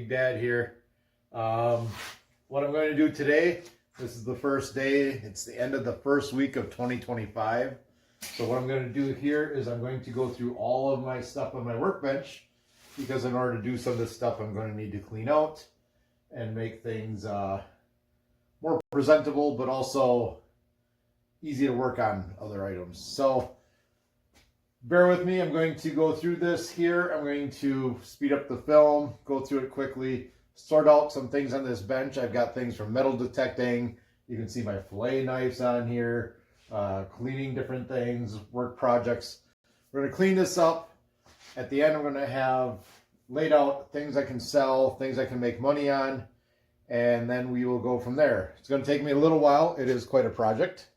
Big Dad here. What I'm going to do today, this is the first day, it's the end of the first week of 2025. So what I'm going to do here is I'm going to go through all of my stuff on my workbench, because in order to do some of this stuff I'm going to need to clean out and make things more presentable, but also easy to work on other items. So bear with me, I'm going to go through this here. I'm going to speed up the film, go through it quickly, sort out some things on this bench. I've got things from metal detecting. You can see my fillet knives on here, cleaning different things, work projects. We're going to clean this up. At the end, I'm going to have laid out things I can sell, things I can make money on, and then we will go from there. It's going to take me a little while. It is quite a project.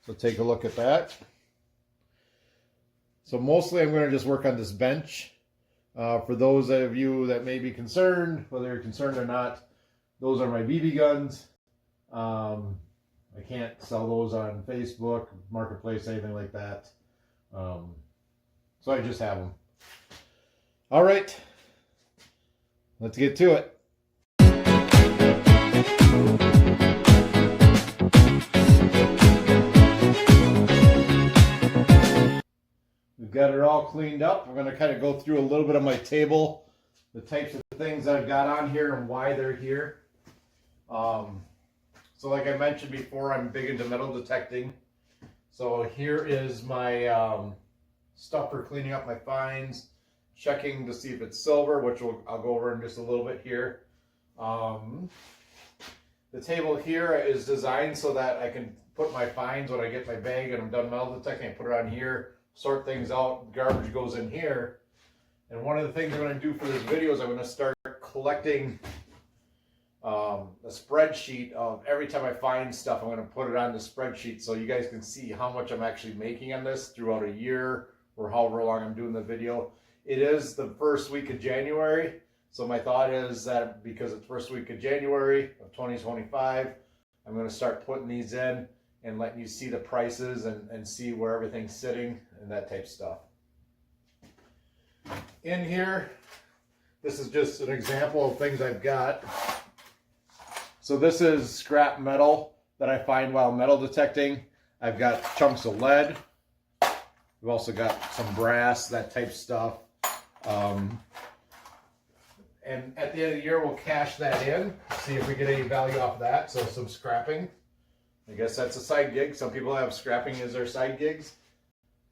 So take a look at that. So mostly I'm going to just work on this bench. For those of you that may be concerned, whether you're concerned or not, those are my BB guns. I can't sell those on Facebook, Marketplace, anything like that. So I just have them. All right, let's get to it. We've got it all cleaned up. We're going to kind of go through a little bit of my table, the types of things I've got on here and why they're here. So like I mentioned before, I'm big into metal detecting. So here is my stuff for cleaning up my finds, checking to see if it's silver, which I'll go over in just a little bit here. The table here is designed so that I can put my finds when I get my bag and I'm done metal detecting. I put it on here, sort things out, garbage goes in here. And one of the things I'm going to do for this video is I'm going to start collecting a spreadsheet of every time I find stuff. I'm going to put it on the spreadsheet so you guys can see how much I'm actually making on this throughout a year or however long I'm doing the video. It is the first week of January, so my thought is that because it's first week of January of 2025, I'm going to start putting these in and letting you see the prices and see where everything's sitting and that type of stuff. In here, this is just an example of things I've got. So this is scrap metal that I find while metal detecting. I've got chunks of lead. We've also got some brass, that type of stuff. And at the end of the year, we'll cash that in, see if we get any value off of that. So some scrapping. I guess that's a side gig. Some people have scrapping as their side gigs.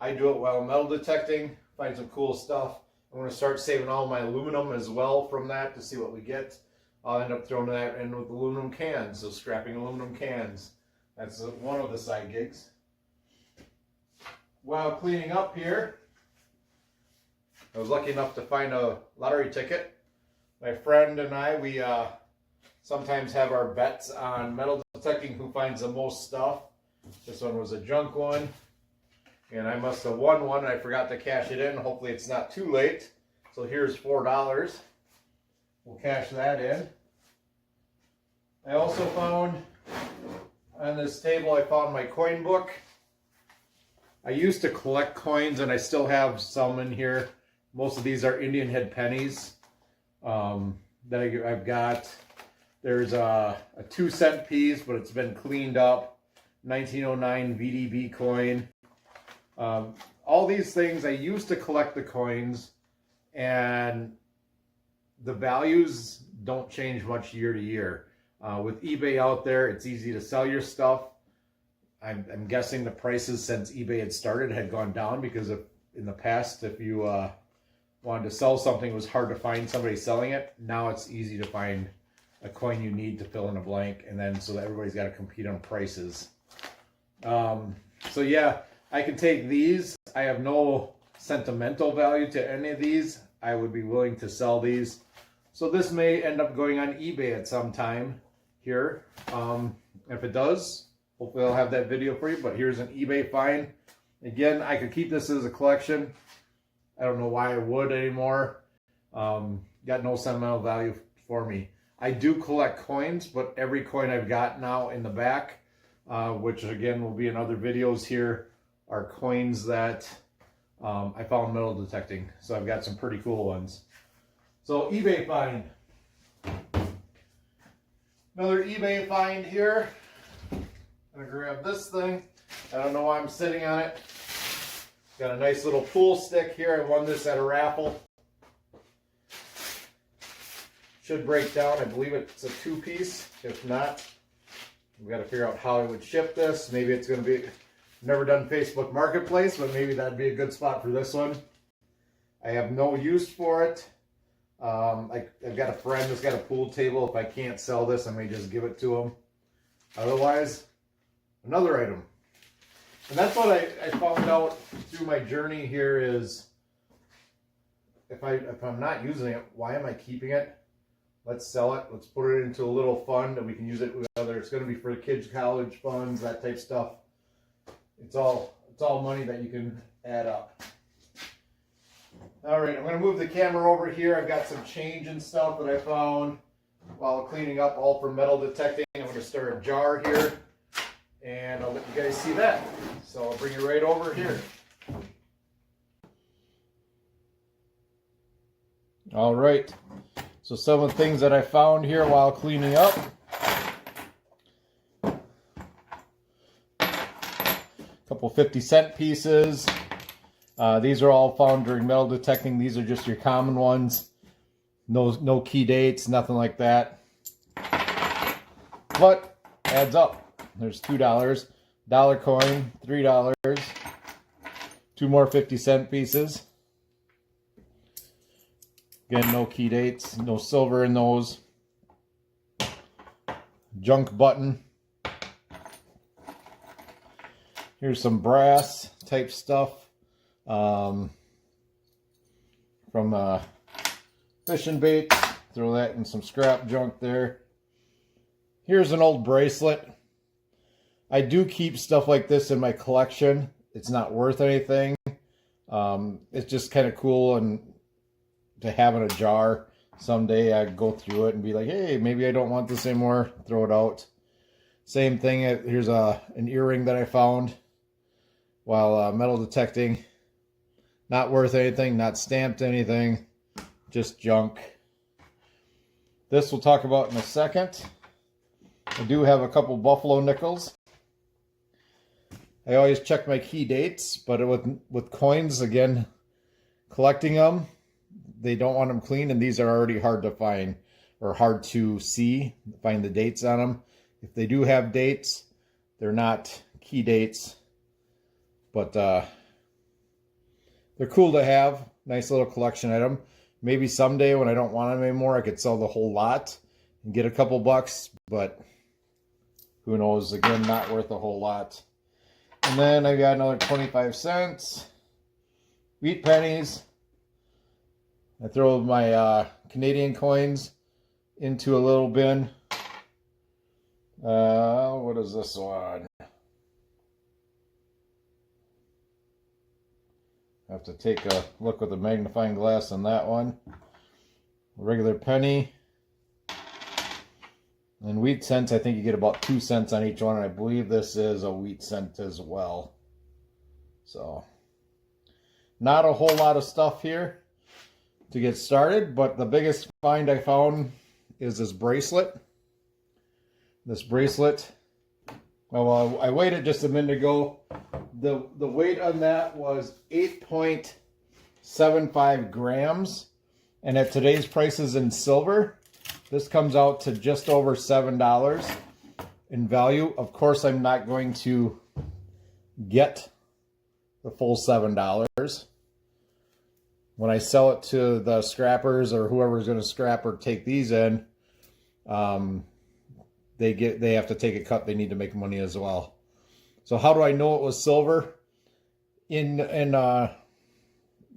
I do it while metal detecting, find some cool stuff. I'm going to start saving all my aluminum as well from that to see what we get. I'll end up throwing that in with aluminum cans, so scrapping aluminum cans. That's one of the side gigs. While cleaning up here, I was lucky enough to find a lottery ticket. My friend and I, we sometimes have our bets on metal detecting who finds the most stuff. This one was a junk one, and I must have won one. I forgot to cash it in. Hopefully it's not too late. So here's $4. We'll cash that in. I also found on this table, I found my coin book. I used to collect coins and I still have some in here. Most of these are Indian head pennies that I've got. There's a 2-cent piece, but it's been cleaned up. 1909 VDB coin. All these things, I used to collect the coins, and the values don't change much year to year. With eBay out there, it's easy to sell your stuff. I'm guessing the prices since eBay had started had gone down, because in the past, if you wanted to sell something, it was hard to find somebody selling it. Now it's easy to find a coin you need to fill in a blank, and then so that everybody's got to compete on prices. So yeah, I can take these. I have no sentimental value to any of these. I would be willing to sell these. So this may end up going on eBay at some time here. If it does, hopefully I'll have that video for you, but here's an eBay find. Again, I could keep this as a collection. I don't know why I would anymore. Got no sentimental value for me. I do collect coins, but every coin I've got now in the back, which again will be in other videos here, are coins that I found metal detecting. So I've got some pretty cool ones. So eBay find. Another eBay find here. I'm gonna grab this thing. I don't know why I'm sitting on it. Got a nice little pool stick here. I won this at a raffle. Should break down. I believe it's a 2-piece. If not, we got to figure out how I would ship this. Maybe it's going to be, never done Facebook Marketplace, but maybe that'd be a good spot for this one. I have no use for it. I've got a friend that's got a pool table. If I can't sell this, I may just give it to him. Otherwise, another item. And that's what I found out through my journey here is if I'm not using it, why am I keeping it? Let's sell it. Let's put it into a little fund and we can use it, whether it's going to be for the kids' college funds, that type of stuff. It's all money that you can add up. All right, I'm going to move the camera over here. I've got some change and stuff that I found while cleaning up, all for metal detecting. I'm going to start a jar here and I'll let you guys see that. So I'll bring you right over here. All right. So some of the things that I found here while cleaning up. A couple 50-cent pieces. These are all found during metal detecting. These are just your common ones. No key dates, nothing like that. But adds up. There's $2. Dollar coin, $3. 2 more 50-cent pieces. Again, no key dates, no silver in those. Junk button. Here's some brass type stuff from fishing baits. Throw that in some scrap junk there. Here's an old bracelet. I do keep stuff like this in my collection. It's not worth anything. It's just kind of cool and to have in a jar. Someday I go through it and be like, hey, maybe I don't want this anymore. Throw it out. Same thing. Here's an earring that I found while metal detecting. Not worth anything. Not stamped anything. Just junk. This we'll talk about in a second. I do have a couple buffalo nickels. I always check my key dates, but with coins, again, collecting them, they don't want them clean, and these are already hard to find or hard to see, find the dates on them. If they do have dates, they're not key dates, but they're cool to have. Nice little collection item. Maybe someday when I don't want them anymore, I could sell the whole lot and get a couple bucks, but who knows? Again, not worth a whole lot. And then I got another 25 cents. Wheat pennies. I throw my Canadian coins into a little bin. What is this one? I have to take a look with a magnifying glass on that one. A regular penny. And wheat cents, I think you get about 2 cents on each one. And I believe this is a wheat cent as well. So, not a whole lot of stuff here to get started, but the biggest find I found is this bracelet. This bracelet, well, I weighed it just a minute ago. The weight on that was 8.75 grams, and at today's prices in silver, this comes out to just over $7 in value. Of course, I'm not going to get the full $7. When I sell it to the scrappers or whoever's going to scrap or take these in, they have to take a cut. They need to make money as well. So how do I know it was silver? In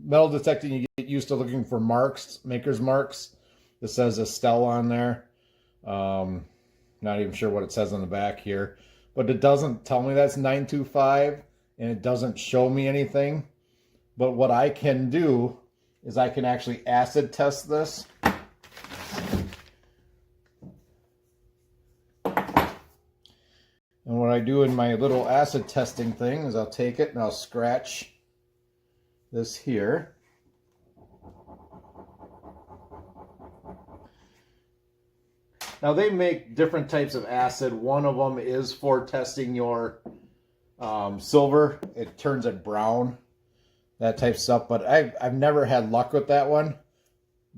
metal detecting, you get used to looking for marks, maker's marks. This says Estelle on there. Not even sure what it says on the back here, but it doesn't tell me that's 925, and it doesn't show me anything. But what I can do is I can actually acid test this. And what I do in my little acid testing thing is I'll take it and I'll scratch this here. Now they make different types of acid. One of them is for testing your silver. It turns it brown, that type of stuff. But I've never had luck with that one.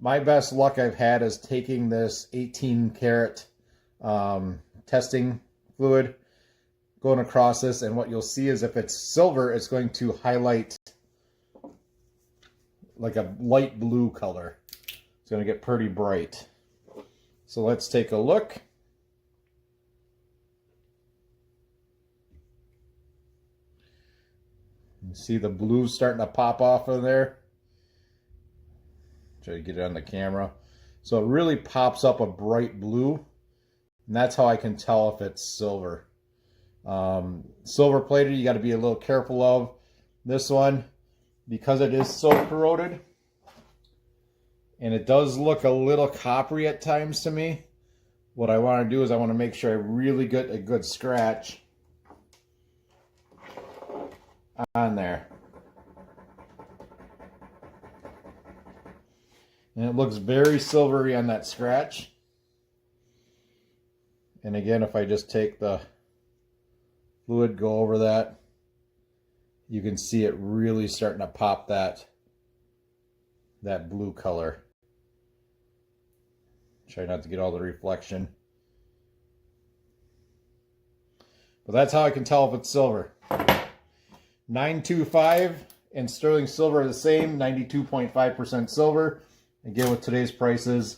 My best luck I've had is taking this 18 karat testing fluid, going across this, and what you'll see is if it's silver, it's going to highlight like a light blue color. It's going to get pretty bright. So let's take a look. You see the blue starting to pop off of there. Try to get it on the camera. So it really pops up a bright blue. And that's how I can tell if it's silver. Silver plated, you got to be a little careful of. This one, because it is so corroded, and it does look a little coppery at times to me, what I want to do is I want to make sure I really get a good scratch on there. And it looks very silvery on that scratch. And again, if I just take the fluid, go over that, you can see it really starting to pop that blue color. Try not to get all the reflection. But that's how I can tell if it's silver. 925 and sterling silver are the same, 92.5% silver. Again, with today's prices,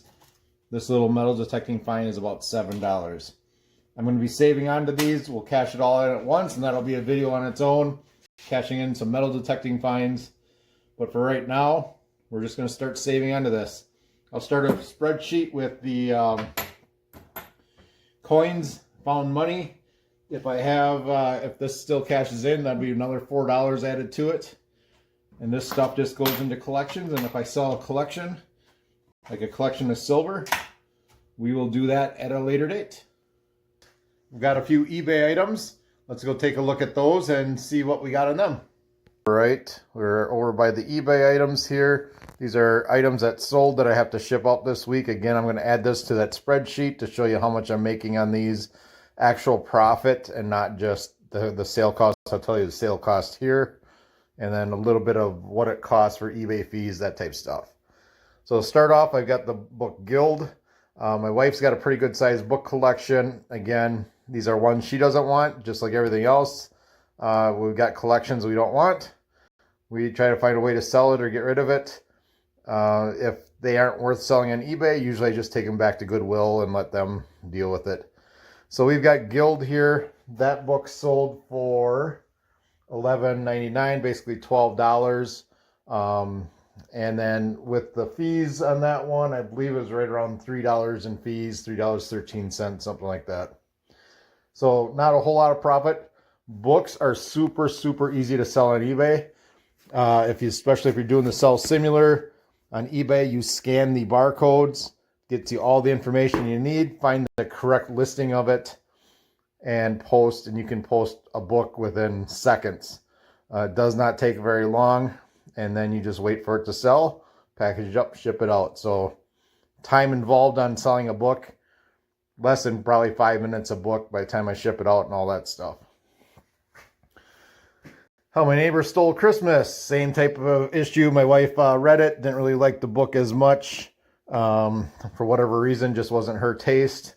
this little metal detecting fine is about $7. I'm going to be saving onto these. We'll cash it all in at once, and that'll be a video on its own, cashing in some metal detecting fines. But for right now, we're just going to start saving onto this. I'll start a spreadsheet with the coins, found money. If I have, if this still cashes in, that'd be another $4 added to it. And this stuff just goes into collections. And if I sell a collection, like a collection of silver, we will do that at a later date. We've got a few eBay items. Let's go take a look at those and see what we got on them. All right, we're over by the eBay items here. These are items that sold that I have to ship out this week. Again, I'm going to add this to that spreadsheet to show you how much I'm making on these, actual profit and not just the sale cost. I'll tell you the sale cost here, and then a little bit of what it costs for eBay fees, that type stuff. So to start off, I've got the book Guild. My wife's got a pretty good sized book collection. Again, these are ones she doesn't want, just like everything else. We've got collections we don't want. We try to find a way to sell it or get rid of it. If they aren't worth selling on eBay, usually I just take them back to Goodwill and let them deal with it. So we've got Guild here. That book sold for $11.99, basically $12. And then with the fees on that one, I believe it was right around $3 in fees, $3.13, something like that. So not a whole lot of profit. Books are super, super easy to sell on eBay. Especially if you're doing the sell similar on eBay, you scan the barcodes, gets you all the information you need, find the correct listing of it, and post. And you can post a book within seconds. It does not take very long, and then you just wait for it to sell, package it up, ship it out. So time involved on selling a book, less than probably 5 minutes a book by the time I ship it out and all that stuff. How My Neighbor Stole Christmas, same type of issue. My wife read it, didn't really like the book as much. For whatever reason, just wasn't her taste.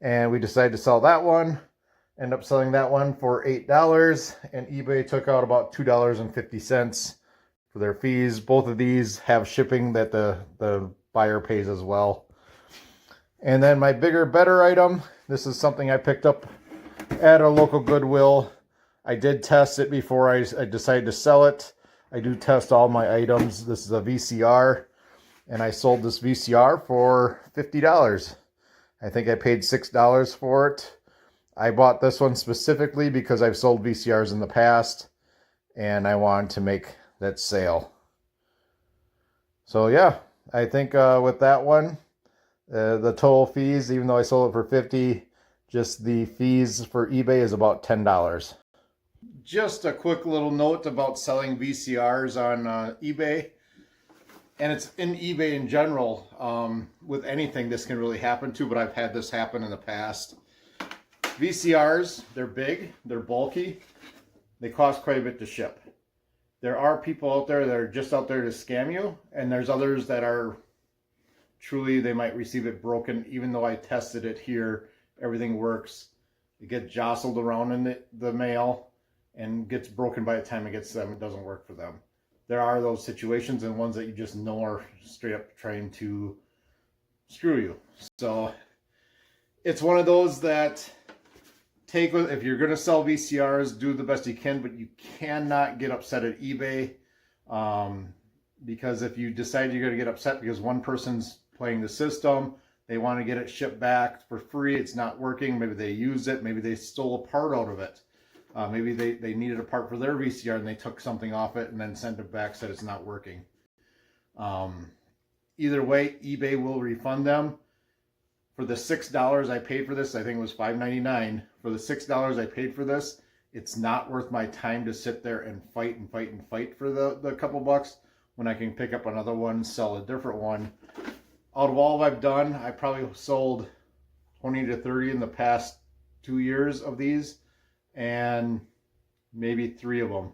And we decided to sell that one. End up selling that one for $8. And eBay took out about $2.50 for their fees. Both of these have shipping that the buyer pays as well. And then my bigger, better item. This is something I picked up at a local Goodwill. I did test it before I decided to sell it. I do test all my items. This is a VCR, and I sold this VCR for $50. I think I paid $6 for it. I bought this one specifically because I've sold VCRs in the past, and I wanted to make that sale. So yeah, I think with that one, the total fees, even though I sold it for $50, just the fees for eBay is about $10. Just a quick little note about selling VCRs on eBay. And it's in eBay in general. With anything, this can really happen too, but I've had this happen in the past. VCRs, they're big, they're bulky, they cost quite a bit to ship. There are people out there that are just out there to scam you, and there's others that are truly, they might receive it broken. Even though I tested it here, everything works. It gets jostled around in the mail and gets broken by the time it gets to them. It doesn't work for them. There are those situations and ones that you just know are straight up trying to screw you. So it's one of those that if you're going to sell VCRs, do the best you can, but you cannot get upset at eBay, because if you decide you're going to get upset because one person's playing the system, they want to get it shipped back for free, it's not working, maybe they used it, maybe they stole a part out of it. Maybe they needed a part for their VCR and they took something off it and then sent it back, said it's not working. Either way, eBay will refund them. For the $6 I paid for this, I think it was $5.99. For the $6 I paid for this, it's not worth my time to sit there and fight for the couple bucks when I can pick up another one, sell a different one. Out of all I've done, I probably sold 20 to 30 in the past 2 years of these, and maybe 3 of them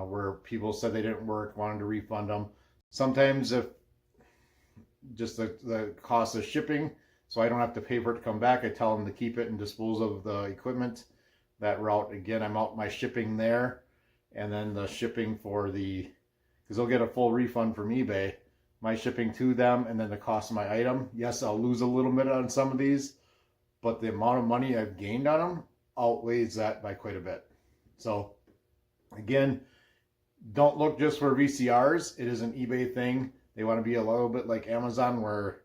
where people said they didn't work, wanted to refund them. Sometimes if just the cost of shipping, so I don't have to pay for it to come back, I tell them to keep it and dispose of the equipment. That route, again, I'm out my shipping there, and then the shipping for because they'll get a full refund from eBay, my shipping to them, and then the cost of my item. Yes, I'll lose a little bit on some of these, but the amount of money I've gained on them outweighs that by quite a bit. So again, don't look just for VCRs. It is an eBay thing. They want to be a little bit like Amazon, where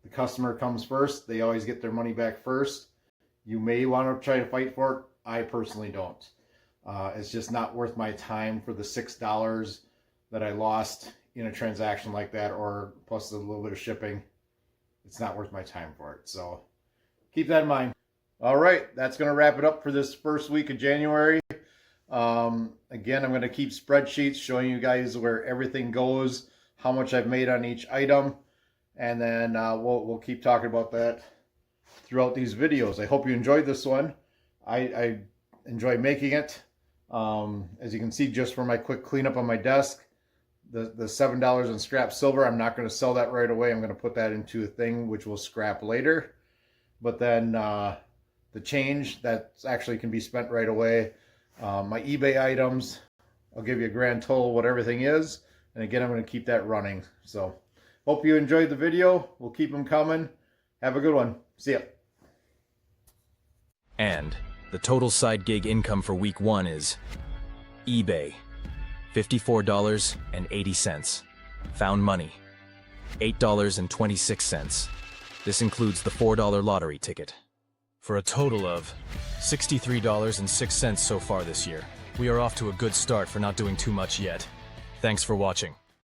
the customer comes first. They always get their money back first. You may want to try to fight for it. I personally don't. It's just not worth my time for the $6 that I lost in a transaction like that, or plus a little bit of shipping. It's not worth my time for it. So keep that in mind. All right, that's going to wrap it up for this first week of January. Again, I'm going to keep spreadsheets showing you guys where everything goes, how much I've made on each item, and then we'll keep talking about that throughout these videos. I hope you enjoyed this one. I enjoy making it. As you can see, just for my quick cleanup on my desk, the $7 in scrap silver, I'm not going to sell that right away. I'm going to put that into a thing which will scrap later. But then the change that actually can be spent right away. My eBay items, I'll give you a grand total what everything is. And again, I'm going to keep that running. So hope you enjoyed the video. We'll keep them coming. Have a good one. See ya. And the total side gig income for week 1 is eBay, $54.80. Found money, $8.26. This includes the $4 lottery ticket. For a total of $63.06 so far this year. We are off to a good start for not doing too much yet. Thanks for watching.